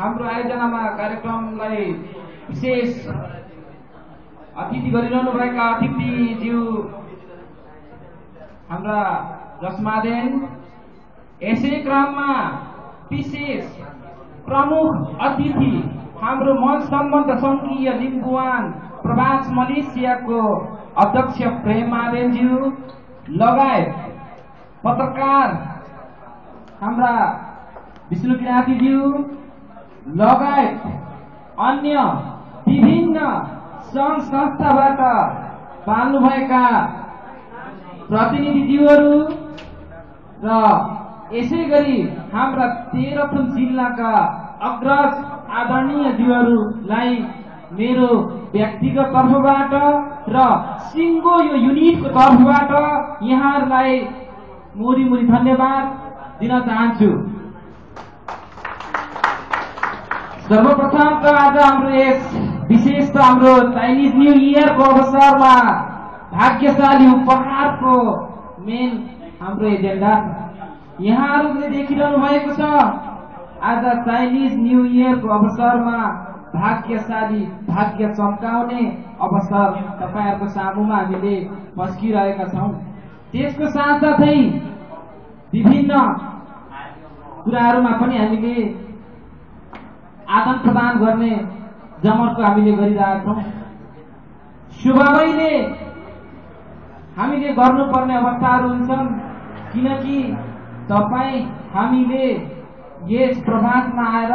हाम्रो आयोजनामा कार्यक्रमलाई विशेष अतिथि गरिरहनु भएका अतिथिज्यू हाम्रा रसमादेन, यसै क्रममा विशेष प्रमुख अतिथि हाम्रो मञ्च सम्बन्ध सङ्घीय लिम्बुवान प्रवास मलेसियाको अध्यक्ष प्रेममादेनज्यू लगायत पत्रकार हाम्रा विष्णु किराँतीज्यू लगायत अन्य विभिन्न सङ्घ संस्थाबाट पाल्नुभएका प्रतिनिधिज्यूहरू र यसै गरी हाम्रा तेह्रथुम जिल्लाका अग्रज आदरणीय ज्यूहरूलाई मेरो व्यक्तिगत तर्फबाट र सिङ्गो यो युनिटको तर्फबाट यहाँहरूलाई मुरी मुरी धन्यवाद दिन चाहन्छु। सर्वप्रथम त आज हाम्रो यस विशेष हाम्रो चाइनिज न्यू इयरको अवसरमा भाग्यशाली उपहारको मेन हाम्रो एजेन्डा यहाँहरूले देखिरहनु भएको छ। आज चाइनिज न्यू इयरको अवसरमा भाग्यशाली भाग्य चम्काउने अवसर तपाईहरुको सामुमा हामीले पस्किरहेका छौं। त्यसको साथसाथै विभिन्न कुराहरुमा पनि हामीले आदान प्रदान गर्ने जमर्को हामीले गरिरहेका छौं। स्वभावैले हामीले गर्नुपर्ने अवस्थाहरू हुन्छन्, किनकि तपाई हामीले यस प्रवासमा आएर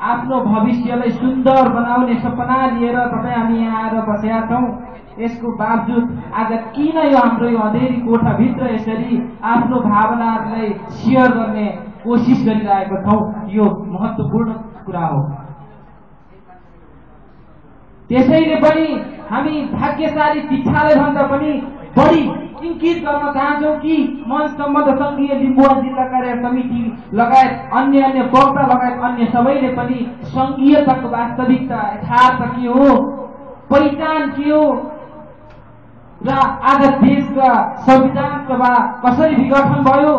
आफ्नो भविष्यलाई सुन्दर बनाउने सपना लिएर तपाई हामी यहाँ आएर बसेका छौं। यसको बावजुद आज किन यो हाम्रो यो अँधेरी कोठाभित्र यसरी आफ्नो भावनाहरूलाई शेयर गर्ने कोसिस गरिरहेका छौं, यो महत्त्वपूर्ण कुरा हो। त्यसैले पनि हामी भाग्यशाली शिक्षालाई भन्दा पनि बढी इंकित गर्न चाहन्छौं कि मञ्च सम्बन्ध सङ्घीय लिम्बुवान जिल्ला कार्य समिति लगायत अन्य वक्ता लगायत अन्य सबैले पनि सङ्घीयताको वास्तविकता यथार्थ के हो, पहिचान के हो र आज देशका संविधान सभा कसरी विघटन भयो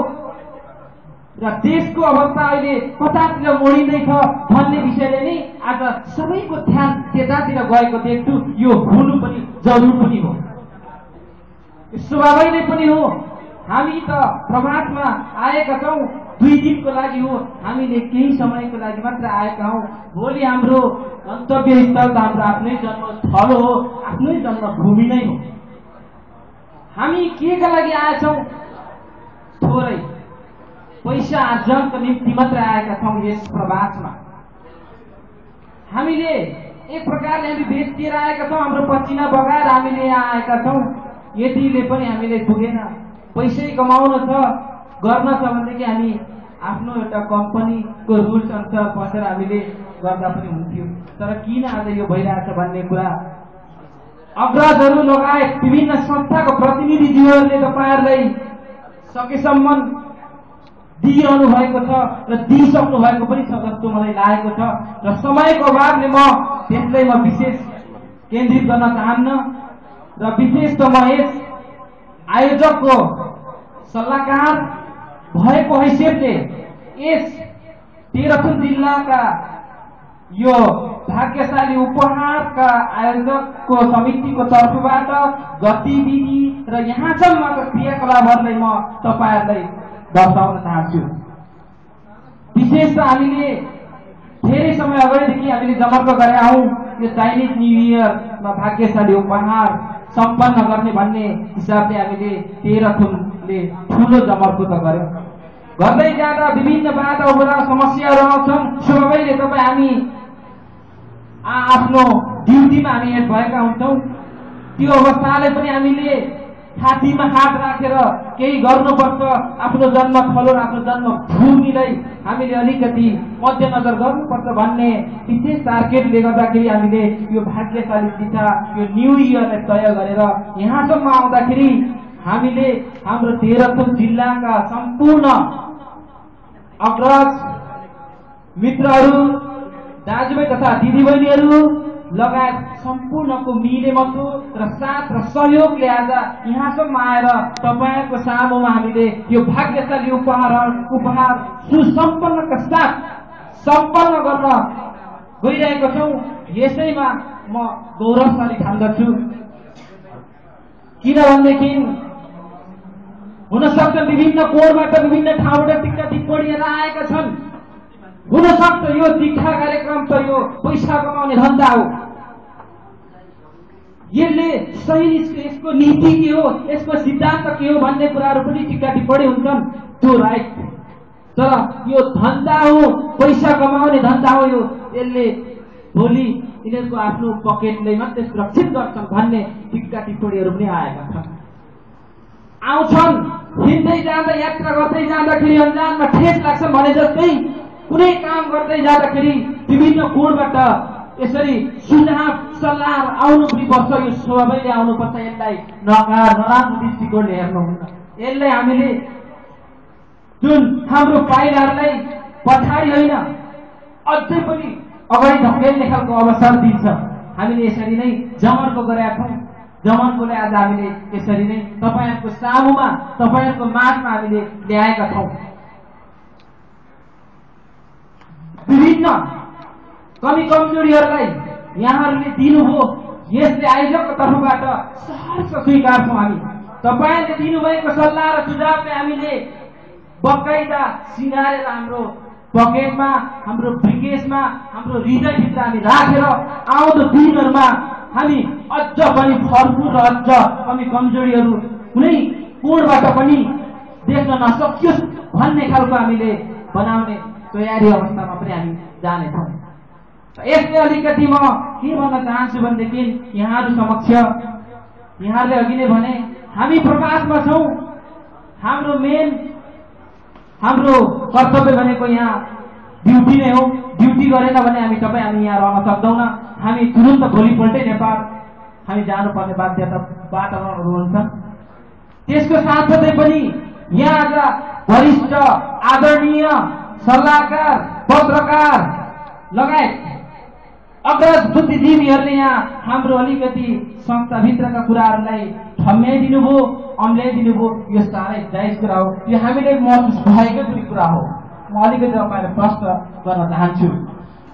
र देशको अवस्था अहिले कतातिर मोडिँदैछ भन्ने विषयले नै आज सबैको ध्यान त्यतातिर गएको देख्छु। यो हुनु पनि जरुर पनि हो, स्वभावै नै पनि हो। हामी त प्रवासमा आएका छौं, 2 दिनको लागि हो, हामीले केही समयको लागि मात्र आएका हौं। भोलि हाम्रो गन्तव्य स्थल त हाम्रो आफ्नै जन्मस्थल हो, आफ्नै जन्मभूमि नै हो। हामी केका लागि आएछौं? थोरै पैसा आर्जनको निम्ति मात्र आएका छौं। यस प्रवासमा हामीले एक प्रकारले हामी बेचिएर आएका छौं, हाम्रो पसिना बगाएर हामीले यहाँ आएका छौं। यतिले पनि हामीले पुगेन, पैसै कमाउन छ, गर्न छ भनेदेखि हामी आफ्नो एउटा कम्पनीको रुल्स अनुसार बसेर हामीले गर्दा पनि हुन्थ्यो। तर किन आज यो भइरहेछ भन्ने कुरा अग्रजहरू लगायत विभिन्न संस्थाको प्रतिनिधिज्यूहरूले तपाईहरुलाई सकेसम्म दिइरहनु भएको छ र दिइसक्नु भएको पनि छ जस्तो मलाई लागेको छ र समयको अभावले म त्यसलाई विशेष केन्द्रित गर्न चाहन्न र विशेष त म यस आयोजकको सल्लाहकार भएको हैसियतले यस तेह्रथुम जिल्लाका यो भाग्यशाली उपहारका आयोजकको समितिको तर्फबाट गतिविधि र यहाँसम्मका क्रियाकलापहरूलाई म तपाईहरुलाई दर्शाउन चाहन्छु। विशेष त हामीले धेरै समय अगाडिदेखि हामीले जमर्को गरेका हौं यो चाइनिज न्यू इयरमा भाग्यशाली उपहार सम्पन्न गर्ने भन्ने हिसाबले हामीले तेह्रथुमले ठूलो जमर्को त गर्यो। गर्दै जाँदा विभिन्न बाधा उब्रा समस्याहरू आउँछन्। स्वभावैले तपाई हामी आफ्नो ड्युटीमा हामी हेड भएका हुन्छौं। त्यो अवस्थालाई पनि हामीले छातीमा हात राखेर केही गर्नुपर्छ। आफ्नो जन्मस्थल र आफ्नो जन्मभूमिलाई हामीले अलिकति मध्यनजर गर्नुपर्छ भन्ने विशेष टार्गेटले गर्दाखेरि हामीले यो भाग्यशाली दिशा यो न्यू इयरलाई तय गरेर यहाँसम्म आउँदाखेरि हामीले हाम्रो तेह्रथुम जिल्लाका सम्पूर्ण अग्रज मित्रहरू, दाजुभाइ तथा दिदीबहिनीहरू लगायत सम्पूर्णको मिलेमतो र साथ र सहयोगले आज यहाँसम्म आएर तपाईहरुको सामुमा हामीले यो भाग्यशाली उपहार सुसम्पन्नका साथ सम्पन्न गर्न गइरहेको छौँ। यसैमा म गौरवशाली ठान्दछु, किनभनेदेखि हुनसक्छ विभिन्न कोणबाट विभिन्न ठाउँबाट टिक्का टिप्पणीहरू आएका छन्। हुनसक्छ यो दीक्षा कार्यक्रम त यो पैसा कमाउने धन्दा हो, यसले सही यसको नीति के हो, यसको सिद्धान्त के हो भन्ने कुराहरू पनि टिक्का टिप्पणी हुन्छन्, त्यो राइट। तर यो धन्दा हो, पैसा कमाउने धन्दा हो, यो यसले भोलि यिनीहरूको आफ्नो पकेटले मात्रै सुरक्षित गर्छन् भन्ने टिक्का टिप्पणीहरू पनि आएका छन्। आउँछन् हिँड्दै जाँदा यात्रा गर्दै जाँदाखेरि अन्जानमा ठेस लाग्छ भने जस्तै कुनै काम गर्दै जाँदाखेरि विभिन्न कोणबाट यसरी सुझाव सल्लाह आउनु पनि पर्छ। यो सबैले आउनुपर्छ, यसलाई नराम्रो दृष्टिकोणले हेर्नुहुन्न। यसलाई हामीले जुन हाम्रो पाइलाहरूलाई पछाडि होइन अझै पनि अगाडि धकेल्ने खालको अवसर दिन्छ। हामीले यसरी नै जमर्को गरेका छौँ, जमर्कोले आज हामीले यसरी नै तपाईँहरूको सामुमा तपाईँहरूको माझमा हामीले ल्याएका छौँ। विभिन्न कमी कमजोरीहरूलाई यहाँहरूले दिनुभयो, यसले आयोजकको तर्फबाट सहर्ष स्वीकार्छौँ हामी। तपाईँहरूले दिनुभएको सल्लाह र सुझावले हामीले बकाइदा सिँगारेर हाम्रो पकेटमा, हाम्रो ब्रिकेसमा, हाम्रो हृदयभित्र हामी राखेर आउँदो दिनहरूमा हामी अझ पनि भरपूर र अझ कमी कमजोरीहरू कुनै कोणबाट पनि देख्न नसकियोस् भन्ने खालको हामीले बनाउने तयारी अवस्थामा पनि हामी जानेछौँ। यसले अलिकति म के भन्न चाहन्छु भनेदेखि यहाँहरू समक्ष, यहाँहरूले अघि नै भने हामी प्रकाशमा छौँ। हाम्रो कर्तव्य भनेको यहाँ ड्युटी नै हो। ड्युटी गरेन भने हामी यहाँ रहन सक्दैनौँ। हामी तुरुन्त भोलिपल्टै नेपाल हामी जानुपर्ने बाध्यता वातावरणहरू हुन्छ। त्यसको साथसाथै पनि यहाँका वरिष्ठ आदरणीय सल्लाहकार, पत्रकार लगायत अग्रज बुद्धिजीवीहरूले यहाँ हाम्रो अलिकति संस्थाभित्रका कुराहरूलाई ठम्याइदिनुभयो, अम्ल्याइदिनुभयो। यो साह्रै जायज कुरा हो, यो हामीले महसुस भएकै पनि कुरा हो। म अलिकति तपाईँलाई प्रश्न गर्न चाहन्छु।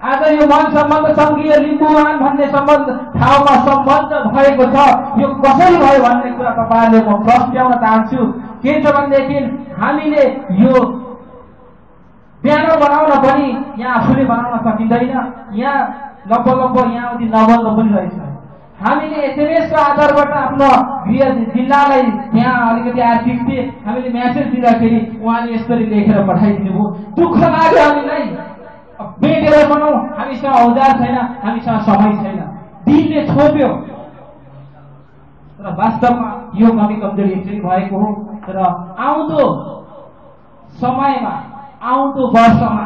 आज यो मन सम्बन्ध सङ्घीय लिम्बुवान भन्ने ठाउँमा सम्बन्ध भएको छ, यो कसरी भयो भन्ने कुरा तपाईँहरूले म प्रश्न चाहन्छु। के छ भनेदेखि हामीले यो ब्यानर बनाउन पनि यहाँ आफूले बनाउन सकिँदैन। यहाँ लगभग यहाँदेखि नबन्द पनि रहेछ। हामीले एसएमएसको आधारबाट आफ्नो गृह जिल्लालाई यहाँ अलिकति आर्थिक थिए, हामीले म्यासेज दिँदाखेरि उहाँले यसरी लेखेर पठाइदिनु भयो। दुःख लाग्यो हामीलाई। बेटेर बनाऊ, हामीसँग औजार छैन, हामीसँग समय छैन, दिनले छोप्यो। र वास्तवमा यो कमी कमजोरी यसरी भएको हो। र आउँदो समयमा, आउँदो वर्षमा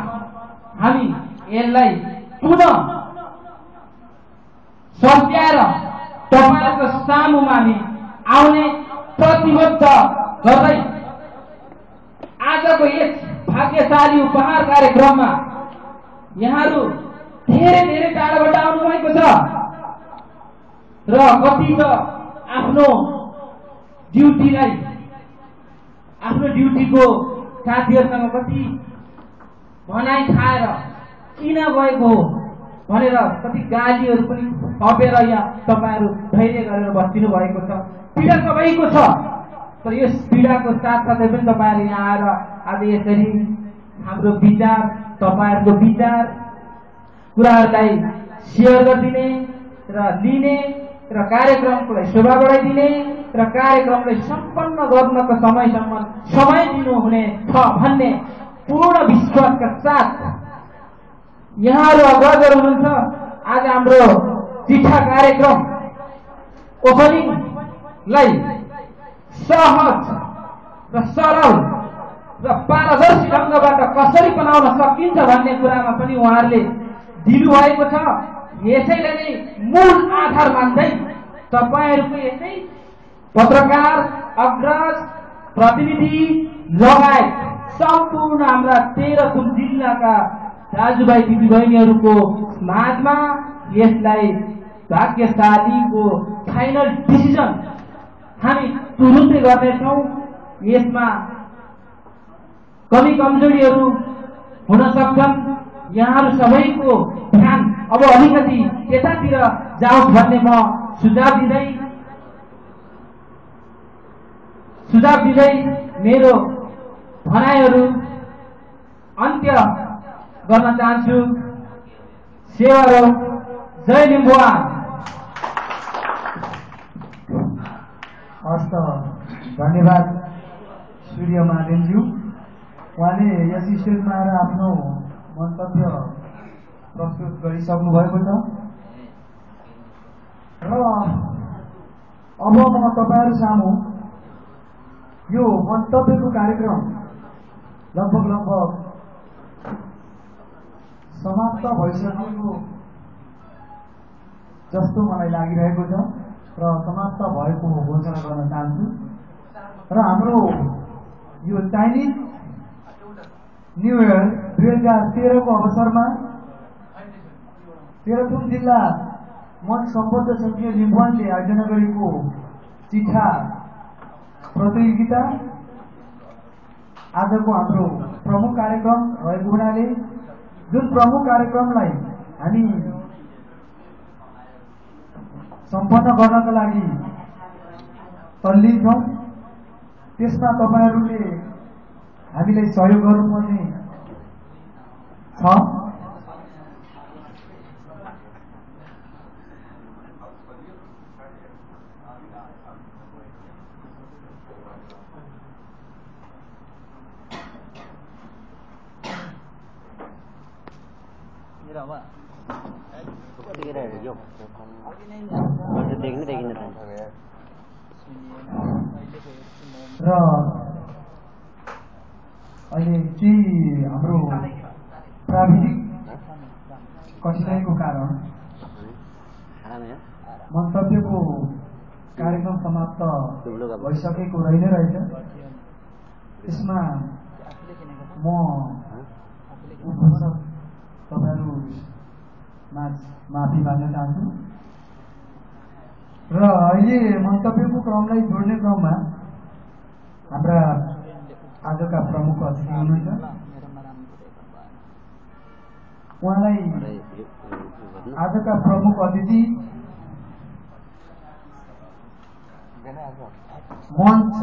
हामी यसलाई पुनः सच्याएर तपाईँहरूको सामुमा हामी आउने प्रतिबद्ध गर्दै आजको यस भाग्यशाली उपहार कार्यक्रममा यहाँहरू धेरै धेरै टाढाबाट आउनुभएको छ र कति त आफ्नो ड्युटीको साथीहरूसँग कति भनाइ खाएर किन गएको हो भनेर कति गालीहरू पनि थपेर यहाँ तपाईँहरू धैर्य गरेर बसिदिनु भएको छ। पीडा सबैको छ, तर यस पीडाको साथसाथै पनि तपाईँहरू यहाँ आएर आज यसरी हाम्रो विचार, तपाईँहरूको विचार कुराहरूलाई सेयर गरिदिने र लिने र कार्यक्रमलाई शोभा बढाइदिने र कार्यक्रमलाई सम्पन्न गर्नको समय दिनुहुने छ भन्ने पूर्ण विश्वासका साथ यहाँहरू अग्रजहरू हुनुहुन्छ। आज हाम्रो शिक्षा कार्यक्रम ओपनिङलाई सहज र सरल र पारदर्शी ढङ्गबाट कसरी बनाउन सकिन्छ भन्ने कुरामा पनि उहाँहरूले दिनुभएको छ। यसैले नै मूल आधार मान्दै तपाईँहरूको यसै पत्रकार, अग्रज, प्रतिनिधि लगायत सम्पूर्ण हाम्रा 13 जिल्लाका दाजुभाइ दिदीबहिनीहरूको माझमा यसलाई भाग्यशालीको फाइनल डिसिजन हामी तुरुन्तै गर्नेछौँ। यसमा कमी कमजोरीहरू हुन सक्छन्, यहाँहरू सबैको ध्यान अब अलिकति त्यतातिर जाओस् भन्ने म सुझाव दिँदै मेरो भनाइहरू अन्त्य गर्न चाहन्छु। सेवा रहो। जय लिम्बुवान। हस्त धन्यवाद सूर्य महादेवज्यू। उहाँले यस स्टेजमा आएर आफ्नो मन्तव्य प्रस्तुत गरिसक्नु भएको छ र अब म तपाईहरु सामु यो मन्तव्यको कार्यक्रम लगभग समाप्त भइसकेको जस्तो मलाई लागिरहेको छ र समाप्त भएको घोषणा गर्न चाहन्छु। र हाम्रो यो चाइनिज न्यू इयर 2013 को अवसरमा तेह्रथुम जिल्ला मन सम्बद्ध संघीय लिम्बुवानले आयोजना गरेको चिठा प्रतियोगिता आजको हाम्रो प्रमुख कार्यक्रम रहेको हुनाले जुन प्रमुख कार्यक्रमलाई हामी सम्पन्न गर्नका लागि तल्लीन छौं त्यसमा तपाईहरुले हामीलाई सहयोग गर्नुपर्ने छ। र अहिले केही हाम्रो प्राविधिक कठिनाइको कारण मन्तव्यको कार्यक्रम समाप्त भइसकेको रहेछ। यसमा म उपस्थित तपाईहरु माफी माग्न चाहन्छु र अहिले मन्तव्यको क्रमलाई जोड्ने क्रममा हाम्रा आजका प्रमुख अतिथि हुनुहुन्छ। उहाँलाई आजका प्रमुख अतिथि मञ्च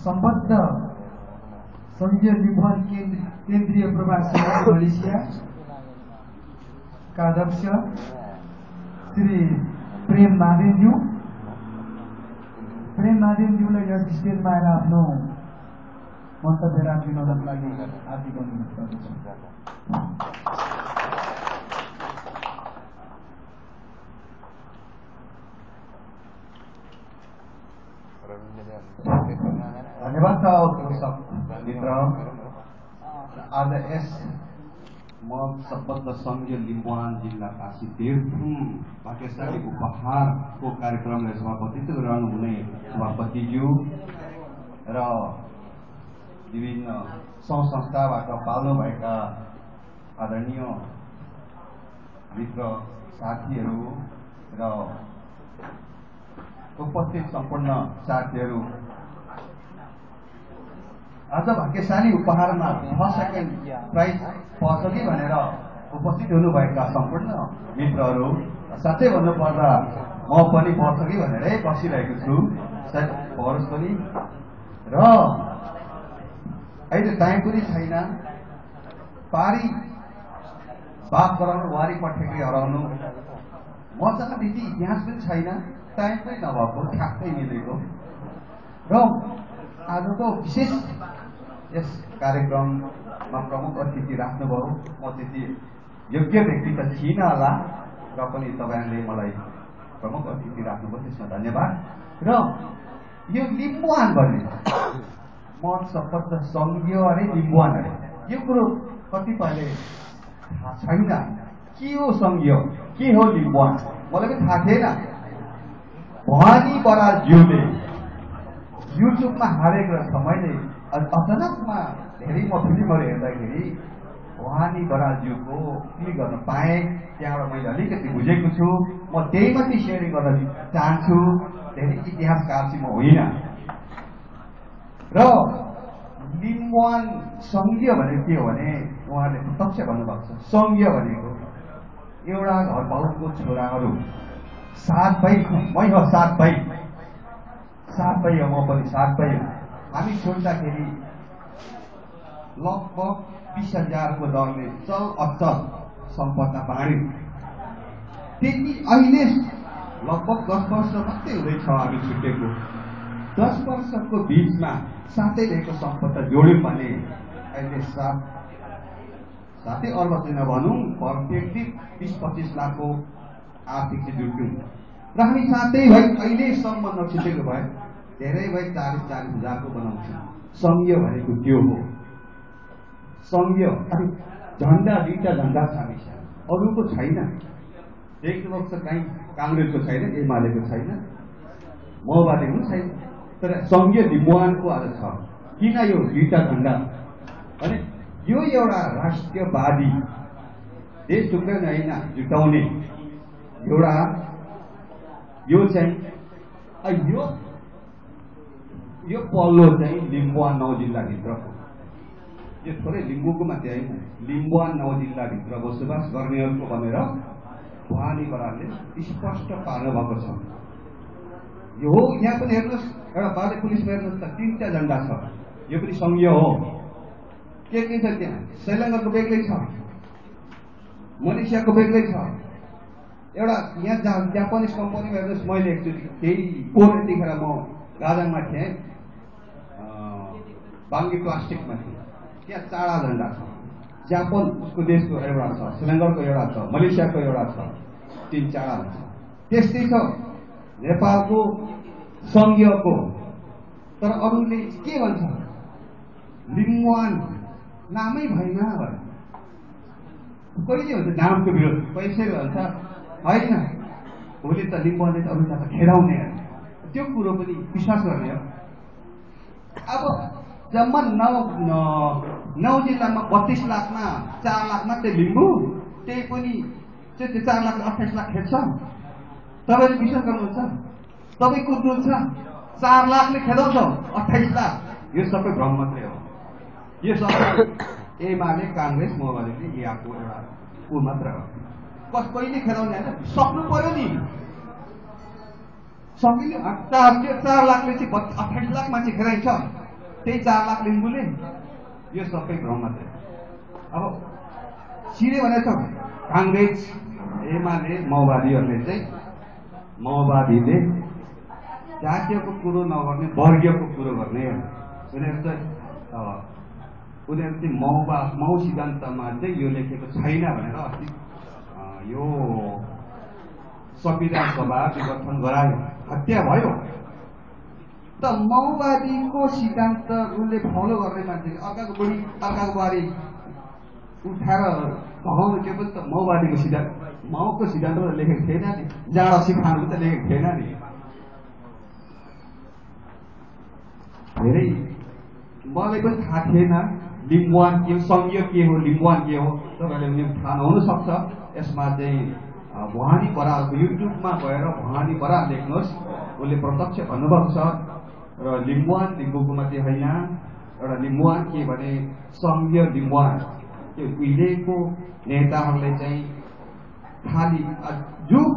सम्बद्ध संघीय लिम्बुवान केन्द्रीय प्रवासी मलेसिया का अध्यक्ष श्री प्रेम महादेवज्यूलाई यस स्टेजमा आएर आफ्नो मन्तव्य राखिदिनको लागि हार्दिक अनुरोध गर्दछु। धन्यवाद सब मित्र। आज यस म सम्बद्ध संघीय लिम्बुवान जिल्ला काशी तेह्रथुम भाग्यशाली उपहारको कार्यक्रमलाई सभापतित्व गराउनुहुने सभापतिज्यू र विभिन्न संस्थाबाट पाल्नुभएका आदरणीय मित्र साथीहरू र उपस्थित सम्पूर्ण साथीहरू, आज भाग्यशाली उपहारमा फर्स्ट सेकेन्ड प्राइज पर्छ कि भनेर उपस्थित हुनुभएका सम्पूर्ण मित्रहरू, साँच्चै भन्नुपर्दा म पनि पर्छ कि भनेरै बसिरहेको छु, सायद परोस् पनि। र अहिले टाइम पनि छैन, पारी बात गराउनु वारी पठेकै हराउनु, मसँग त्यति इतिहास पनि छैन, टाइम पनि नभएको, ठ्याक्कै मिलेको र आजको विशेष यस कार्यक्रममा प्रमुख अतिथि राख्नुभयो। म त्यति योग्य व्यक्ति त थिइनँ होला र पनि तपाईँहरूले मलाई प्रमुख अतिथि राख्नुभयो, त्यसमा धन्यवाद। र यो लिम्बुवान भन्ने म सम्बद्ध संघीय अरे लिम्बुवान अरे यो कुरो कतिपयले थाहा छैन। के हो संघीय, के हो लिम्बुवान, मलाई पनि थाहा थिएन। भवानी बराज्यूले युट्युबमा हालेको रहेछ, मैले अचानकमा धेरै म फिल्महरू हेर्दाखेरि भवानी बराज्यूको क्लिक गर्न पाएँ, त्यहाँबाट मैले अलिकति बुझेको छु। म त्यही माथि सेयरिङ गर्न चाहन्छु, धेरै इतिहासकार चाहिँ म होइन। र लिम्बुवान संघीय भनेको के हो भने उहाँले प्रत्यक्ष भन्नुभएको छ, संघीय भनेको एउटा घर बाउको छोराहरू 7 भाइ, मै हो 7 भाइ, 7 भाइ हो, म पनि 7 भाइ हो। हामी छोड्दाखेरि लगभग 20,000 को दरले चल अचल सम्पत्ति बाँड्यो। त्यति अहिले लगभग 10 वर्ष मात्रै हुँदैछ हामी छुटेको। 10 वर्षको बिचमा 7 भएको सम्पत्ति जोड्यौँ भने अहिले 7 अर्ब चाहिँ नभनौँ, प्रत्येक 20-25 लाखको आर्थिक चाहिँ जुट्यौँ। र हामी 7 भाइ अहिलेसम्म नछुटेको भए धेरै भाइ 40-40 हजारको बनाउँछौँ। सङ्घीय भनेको त्यो हो। सङ्घीय झन्डा 2टा झन्डा छ हामीसँग, अरूको छैन। देख्नुपर्छ कहीँ काङ्ग्रेसको छैन, एमालेको छैन, माओवादीको पनि छैन, तर सङ्घीय लिम्बुवानको आज छ। किन यो 2टा झन्डा भने यो एउटा राष्ट्रियवादी देश ढुक्कै होइन जुटाउने एउटा यो चाहिँ यो पल्लो चाहिँ लिम्बुवान 9 जिल्लाभित्रको, यो थोरै लिम्बूको मात्रै होइन, लिम्बुवान 9 जिल्लाभित्र बसोबास गर्नेहरूको भनेर भवानी बरालले स्पष्ट पार्नु भएको छ। यो हो। यहाँ पनि हेर्नुहोस्, एउटा बाले पुलिसमा हेर्नुहोस् त 3टा झन्डा छ, यो पनि सङ्घीय हो। के छ त्यहाँ? श्रीलङ्काको बेग्लै छ, मलेसियाको बेग्लै छ, एउटा यहाँ जापानिज कम्पनीमा हेर्नुहोस्। मैले एकचोटि केही कोभिड देखेर म गाजाङमा थिएँ, बाङ्गी प्लास्टिकमा थिएँ, त्यहाँ 4 झन्डा छ। जापान उसको देशको एउटा छ, श्रीलङ्काको एउटा छ, मलेसियाको एउटा छ, 3-4 हुन्छ। त्यस्तै छ नेपालको सङ्घीयको। तर अरूले के भन्छ? लिम्बुवान नामै भएन भने कहिले हुन्छ नामको विरोध, पैसै भन्छ होइन, भोलि त लिम्बुवानले त अरूलाई त खेदाउने, त्यो कुरो पनि विश्वास गर्ने हो। अब जम्मा 9 जिल्लामा 32 लाखमा 4 लाख मात्रै लिम्बू, त्यही पनि त्यो 4 लाख 28 लाख खेद्छ। तपाईँले विश्वास गर्नुहुन्छ? तपाईँ कुद्नुहुन्छ, 4 लाखले खेदाउँछ 28 लाख। यो सबै भ्रम मात्रै हो। यो सबै एमाले, काङ्ग्रेस, माओवादीले यहाँको एउटा ऊ मात्र हो। कहिले खेदाउने होइन, सक्नु पर्यो नि। सकिने 4 लाखले चाहिँ 28 लाख मान्छे खेदाइन्छ, त्यही 4 लाख लिम्बूले। यो सबै भ्रम मात्रै। अब सिधै भनेछ काङ्ग्रेस, एमाले, माओवादीहरूले चाहिँ, माओवादीले जातीयको कुरो नगर्ने, वर्गीयको कुरो गर्ने। उनीहरू चाहिँ माउ सिद्धान्तमा चाहिँ यो लेखेको छैन भनेर अस्ति यो संविधान सभा विघटन गरायो, हत्या भयो। त माओवादीको सिद्धान्त उसले फलो गर्ने मान्छेले अर्काको बुढी अर्काको बारी उठाएर भगाउनु, त्यो पनि त माओवादीको सिद्धान्त, माओको सिद्धान्तमा लेखेको थिएन नि, जाँड सिखाउनु त लेखेको थिएन नि। धेरै मलाई पनि थाहा थिएन लिम्बुवान के हो, सङ्घीय के हो, लिम्बुवान के हो। तपाईँले पनि थाहा नहुन सक्छ। यसमा चाहिँ भवानी बरालको युट्युबमा गएर भवानी बराल लेख्नुहोस्, उसले प्रत्यक्ष भन्नुभएको छ। र लिम्बुवान लिम्बूको मात्रै होइन, एउटा लिम्बुवान के भने सङ्घीय लिम्बुवान, त्यो उहिलेको नेताहरूले चाहिँ खालि जुग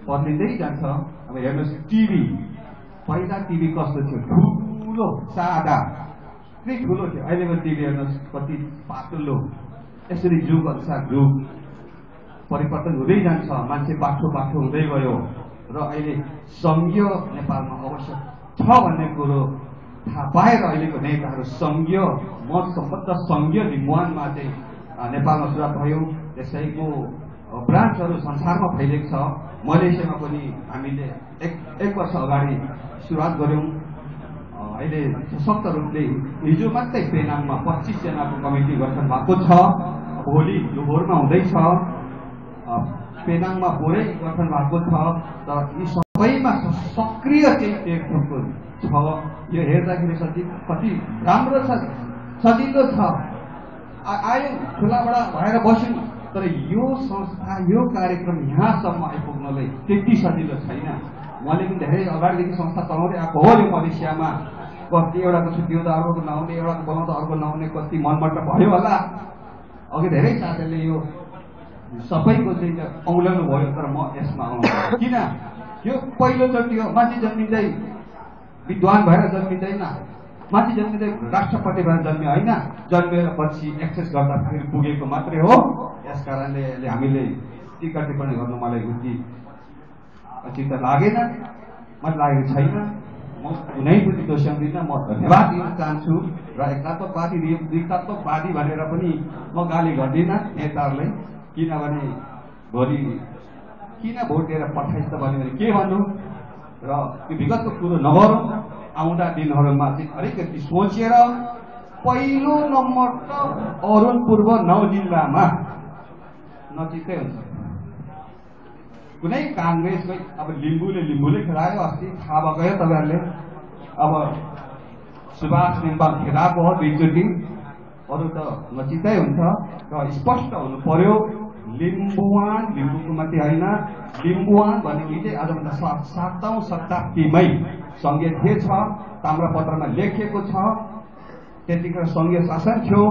बदलिँदै जान्छ। अब हेर्नुहोस् टिभी, पहिला टिभी कस्तो थियो? ठुलो सादा, कति ठुलो थियो। अहिलेको टिभी हेर्नुहोस् कति पातलो। यसरी जुग अनुसार जुग परिवर्तन हुँदै जान्छ, मान्छे बाठो हुँदै गयो। र अहिले सङ्घीय नेपालमा अवश्य छ भन्ने कुरो थाहा पाएर अहिलेको नेताहरू सङ्घीय मत सम्बद्ध सङ्घीय लिम्बुवानमा चाहिँ नेपालमा सुरुवात भयो। त्यसैको ब्रान्चहरू संसारमा फैलिएको छ। मलेसियामा पनि हामीले एक वर्ष अगाडि सुरुवात गऱ्यौँ। अहिले सशक्त रूपले हिजो मात्रै पेनाङमा 25 जनाको कमिटी गठन भएको छ। भोलि लोहोरमा हुँदैछ, पेनाङमा पुरै गठन भएको छ। तर यी सबैमा सक्रिय चाहिँ देखिएको छ। यो हेर्दाखेरि कति राम्रो छ, सजिलो छ। आयौँ ठुलाबडा भएर बस्यौँ, तर यो संस्था यो कार्यक्रम यहाँसम्म आइपुग्नलाई त्यति सजिलो छैन। मैले पनि धेरै अगाडिदेखि संस्था चलाउँदै आएको हो। यो मलेसियामा कति एउटाको छुट्टिउँदा अर्कोको नहुने, एउटाको बनाउँदा अर्को नहुने, कति मनबाट भयो होला। अघि धेरै साथीहरूले यो सबैको चाहिँ औँल्याउनु भयो तर म यसमा आउँछु किन यो पहिलोचोटि हो मान्छे जन्मिँदै विद्वान भएर जन्मिँदैन मान्छे जन्मिँदै राष्ट्रपति भएर जन्मियो होइन जन्मेर पछि एक्सेस गर्दा फेरि पुगेको मात्रै हो यस कारणले हामीले टिका टिप्पणी गर्नु मलाई उचित लागेन मलाई लागेको छैन म कुनै पनि दोस्याउँदिनँ म धन्यवाद दिन चाहन्छु र एकात्मकवादी भनेर पनि म गाली गर्दिनँ नेताहरूलाई किनभने भोलि किन भोट दिएर पठाइस् त भन्यो भने के भन्नु र त्यो विगतको कुरो नगरौँ आउँदा दिनहरूमा चाहिँ अलिकति सोचेर पहिलो नम्बर त अरुण पूर्व 9 जिल्लामा नजिकै हुन्छ कुनै काङ्ग्रेसको अब लिम्बूले खेलायो अस्ति थाहा भएको हो तपाईँहरूले अब सुभाष नेम्बाङ खेलाएको हो 2 चोटि अरू त नजिकै हुन्छ र स्पष्ट हुनु पर्यो लिम्बुको मात्रै होइन लिम्बुवान भनेको चाहिँ आजभन्दा 7औं शताब्दीमै सङ्घीय थिएछ ताम्रपत्रमा लेखिएको छ त्यतिखेर सङ्घीय शासन थियो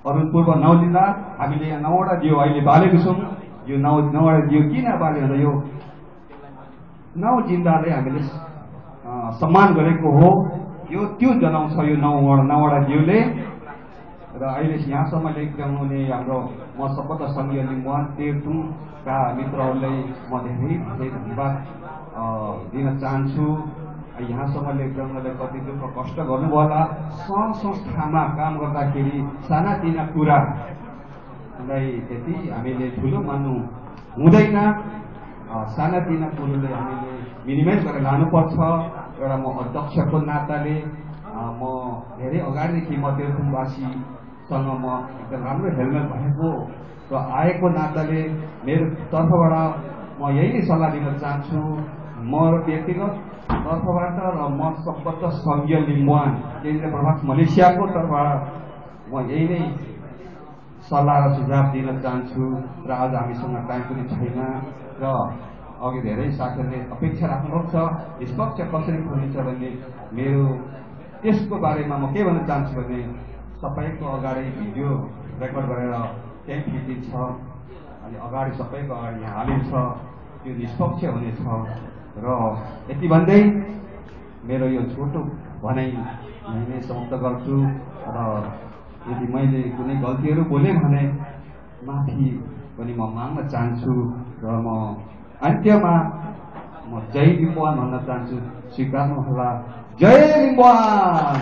अरुण पूर्व 9 जिल्ला हामीले यहाँ 9वटा दियो अहिले बालेको छौँ यो 9वटा दियो किन बाल्यो भन्दा यो 9 जिल्लाले हामीले सम्मान गरेको हो यो त्यो जनाउँछ यो 9वटा दियोले र अहिले यहाँसम्म लेख्नुहुने हाम्रो म सबभन्दा सङ्घीय लिम्बुवान तेर्तुङका मित्रहरूलाई म धेरै धन्यवाद दिन चाहन्छु यहाँसम्म लेख्नलाई कति दुःख कष्ट गर्नुभयो होला सङ्घ संस्थामा काम गर्दाखेरि सानातिना कुरालाई त्यति हामीले ठुलो मान्नु हुँदैन सानातिना कुरोले हामीले मिनिमाइज गरेर लानुपर्छ एउटा म अध्यक्षको नाताले म धेरै अगाडिदेखि म तेर्तुङवासीसँग म एकदम राम्रो हेलमेट भएको र आएको नाताले मेरो तर्फबाट म यही नै सल्लाह दिन चाहन्छु म व्यक्तिगत तर्फबाट र म सम्बद्ध सङ्घीय लिम्बुवान केन्द्रीय प्रभाग मलेसियाको तर्फबाट म यही नै सल्लाह र सुझाव दिन चाहन्छु र आज हामीसँग टाइम पनि छैन र अघि धेरै साथीहरूले अपेक्षा राख्नुभएको छ निष्पक्ष कसरी खोलिन्छ भन्ने मेरो त्यसको बारेमा म के भन्न चाहन्छु भने सबैको अगाडि भिडियो रेकर्ड गरेर त्यही खिचिन्छ अनि अगाडि सबैको अगाडि यहाँ हालिन्छ त्यो निष्पक्ष हुनेछ र यति भन्दै मेरो यो छोटो भनाइ यहीँ नै समाप्त गर्छु र यदि मैले कुनै गल्तीहरू बोलेँ भने माफी पनि म माग्न चाहन्छु र म अन्त्यमा म जय लिम्बुवान भन्न चाहन्छु स्वीकार्नुहोला जय लिम्बुवान